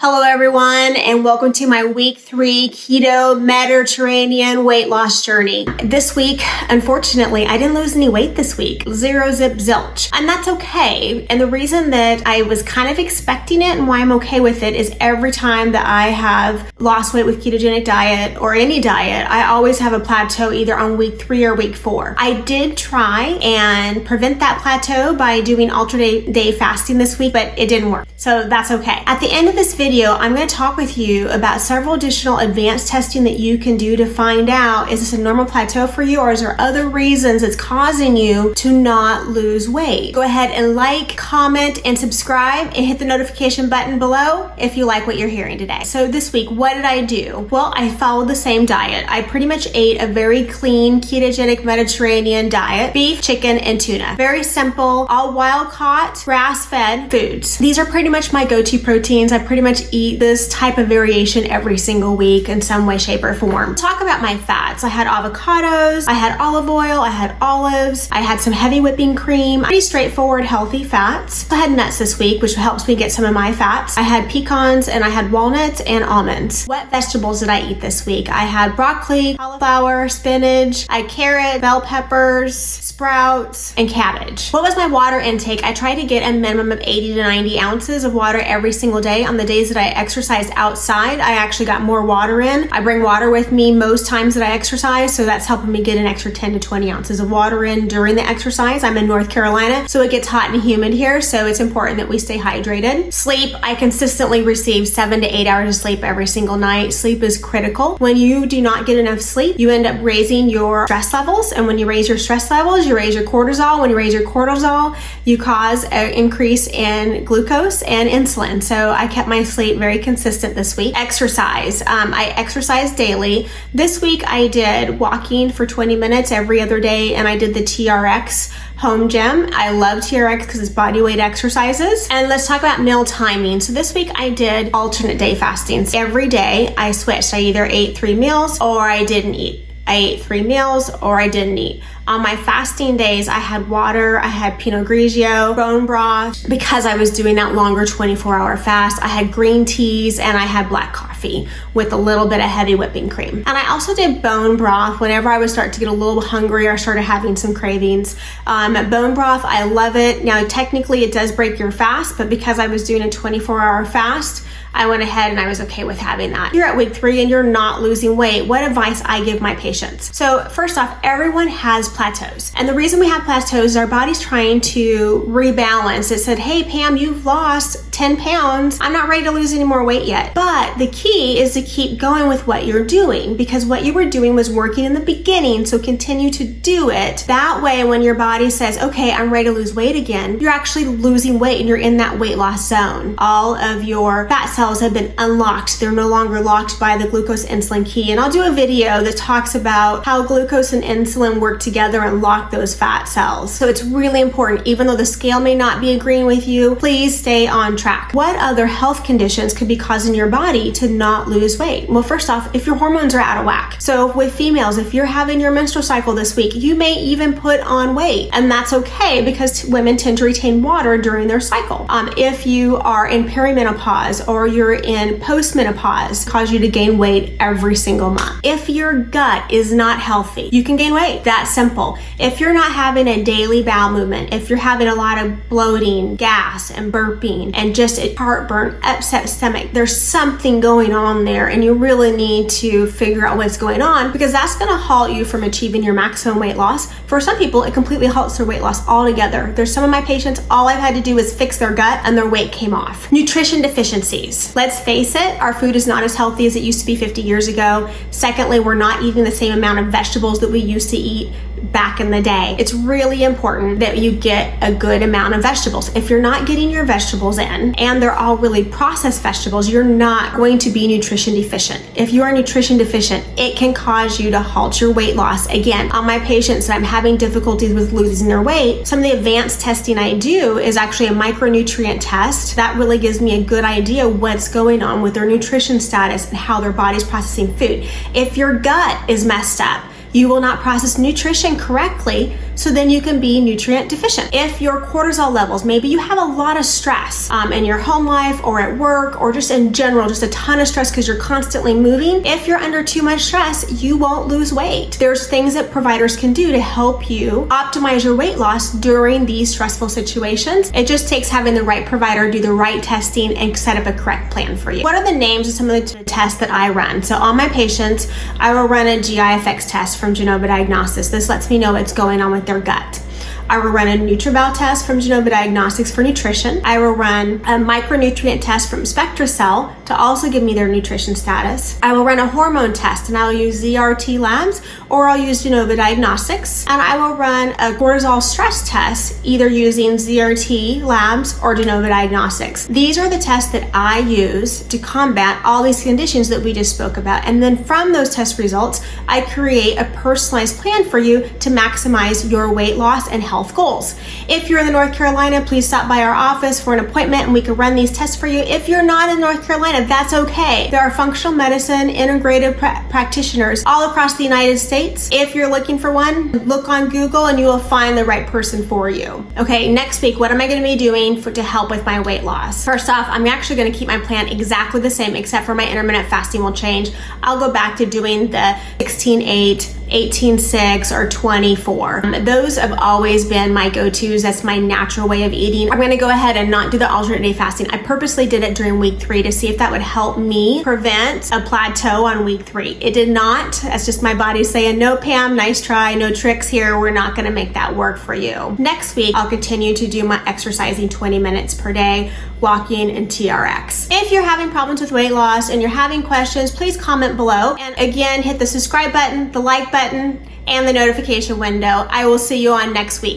Hello everyone, and welcome to my week 3 keto Mediterranean weight loss journey. This week, unfortunately, I didn't lose any weight this week. Zero zip zilch. And that's okay. And the reason that I was kind of expecting it and why I'm okay with it is every time that I have lost weight with ketogenic diet or any diet, I always have a plateau either on week 3 or week 4. I did try and prevent that plateau by doing alternate day fasting this week, but it didn't work. So that's okay. At the end of this video, I'm going to talk with you about several additional advanced testing that you can do to find out, is this a normal plateau for you, or is there other reasons it's causing you to not lose weight? Go ahead and like, comment, and subscribe, and hit the notification button below if you like what you're hearing today. So this week, what did I do? Well, I followed the same diet. I pretty much ate a very clean ketogenic Mediterranean diet: beef, chicken, and tuna. Very simple, all wild-caught, grass-fed foods. These are pretty much my go-to proteins. I pretty much eat this type of variation every single week in some way, shape, or form. Talk about my fats. I had avocados, I had olive oil, I had olives, I had some heavy whipping cream. Pretty straightforward, healthy fats. I had nuts this week, which helps me get some of my fats. I had pecans, and I had walnuts and almonds. What vegetables did I eat this week? I had broccoli, cauliflower, spinach, I had carrot, bell peppers, sprouts, and cabbage. What was my water intake? I tried to get a minimum of 80 to 90 ounces of water every single day. On the days that I exercised outside, I actually got more water in. I bring water with me most times that I exercise, so that's helping me get an extra 10 to 20 ounces of water in during the exercise. I'm in North Carolina, so it gets hot and humid here, so it's important that we stay hydrated. Sleep, I consistently receive 7 to 8 hours of sleep every single night. Sleep is critical. When you do not get enough sleep, you end up raising your stress levels, and when you raise your stress levels, you raise your cortisol. When you raise your cortisol, you cause an increase in glucose and insulin. So I kept my sleep very consistent this week. Exercise. I exercise daily. This week I did walking for 20 minutes every other day, and I did the TRX home gym. I love TRX because it's body weight exercises. And let's talk about meal timing. So this week I did alternate day fasting. Every day I switched. I either ate 3 meals or I didn't eat. I ate 3 meals or I didn't eat. On my fasting days, I had water, I had Pinot Grigio, bone broth. Because I was doing that longer 24-hour fast, I had green teas and I had black coffee with a little bit of heavy whipping cream. And I also did bone broth whenever I would start to get a little hungry or started having some cravings. Bone broth, I love it. Now, technically it does break your fast, but because I was doing a 24-hour fast, I went ahead and I was okay with having that. You're at week 3 and you're not losing weight. What advice I give my patients? So first off, everyone has plateaus. And the reason we have plateaus is our body's trying to rebalance. It said, hey Pam, you've lost 10 pounds. I'm not ready to lose any more weight yet. But the key is to keep going with what you're doing, because what you were doing was working in the beginning, so continue to do it. That way, when your body says, okay, I'm ready to lose weight again, you're actually losing weight and you're in that weight loss zone. All of your fat cells have been unlocked. They're no longer locked by the glucose insulin key. And I'll do a video that talks about how glucose and insulin work together and lock those fat cells. So it's really important. Even though the scale may not be agreeing with you, please stay on track. What other health conditions could be causing your body to not lose weight? Well, first off, if your hormones are out of whack. So with females, if you're having your menstrual cycle this week, you may even put on weight, and that's okay because women tend to retain water during their cycle. If you are in perimenopause or you're in postmenopause, cause you to gain weight every single month. If your gut is not healthy, you can gain weight. That's simple. If you're not having a daily bowel movement, if you're having a lot of bloating, gas, and burping, and just a heartburn, upset stomach, there's something going on there, and you really need to figure out what's going on, because that's going to halt you from achieving your maximum weight loss. For some people, it completely halts their weight loss altogether. There's some of my patients, all I've had to do is fix their gut and their weight came off. Nutrition deficiencies. Let's face it, our food is not as healthy as it used to be 50 years ago. Secondly, we're not eating the same amount of vegetables that we used to eat back in the day. It's really important that you get a good amount of vegetables. If you're not getting your vegetables in, and they're all really processed vegetables, you're not going to be nutrition deficient. If you are nutrition deficient, it can cause you to halt your weight loss. Again, on my patients that I'm having difficulties with losing their weight, some of the advanced testing I do is actually a micronutrient test. That really gives me a good idea what's going on with their nutrition status and how their body's processing food. If your gut is messed up, you will not process nutrition correctly, so then you can be nutrient deficient. If your cortisol levels, maybe you have a lot of stress in your home life or at work or just in general, just a ton of stress because you're constantly moving. If you're under too much stress, you won't lose weight. There's things that providers can do to help you optimize your weight loss during these stressful situations. It just takes having the right provider do the right testing and set up a correct plan for you. What are the names of some of the tests that I run? So on my patients, I will run a GI effects test from Genova Diagnostics. This lets me know what's going on with their gut. I will run a NutriBal test from Genova Diagnostics for nutrition. I will run a micronutrient test from SpectraCell to also give me their nutrition status. I will run a hormone test, and I'll use ZRT Labs or I'll use Genova Diagnostics. And I will run a cortisol stress test, either using ZRT Labs or Genova Diagnostics. These are the tests that I use to combat all these conditions that we just spoke about. And then from those test results, I create a personalized plan for you to maximize your weight loss and health goals. If you're in North Carolina, please stop by our office for an appointment and we can run these tests for you. If you're not in North Carolina, that's okay. There are functional medicine integrative practitioners all across the United States. If you're looking for one, look on Google and you will find the right person for you. Okay, next week, what am I going to be doing to help with my weight loss? First off, I'm actually going to keep my plan exactly the same, except for my intermittent fasting will change. I'll go back to doing the 16-8, 18-6, or 24. Those have always been my go-tos. That's my natural way of eating. I'm going to go ahead and not do the alternate day fasting. I purposely did it during week 3 to see if that would help me prevent a plateau on week 3. It did not. That's just my body saying, no, Pam, nice try, no tricks here. We're not going to make that work for you. Next week, I'll continue to do my exercising 20 minutes per day, walking, and TRX. If you're having problems with weight loss and you're having questions, please comment below. And again, hit the subscribe button, the like button, and the notification window. I will see you on next week.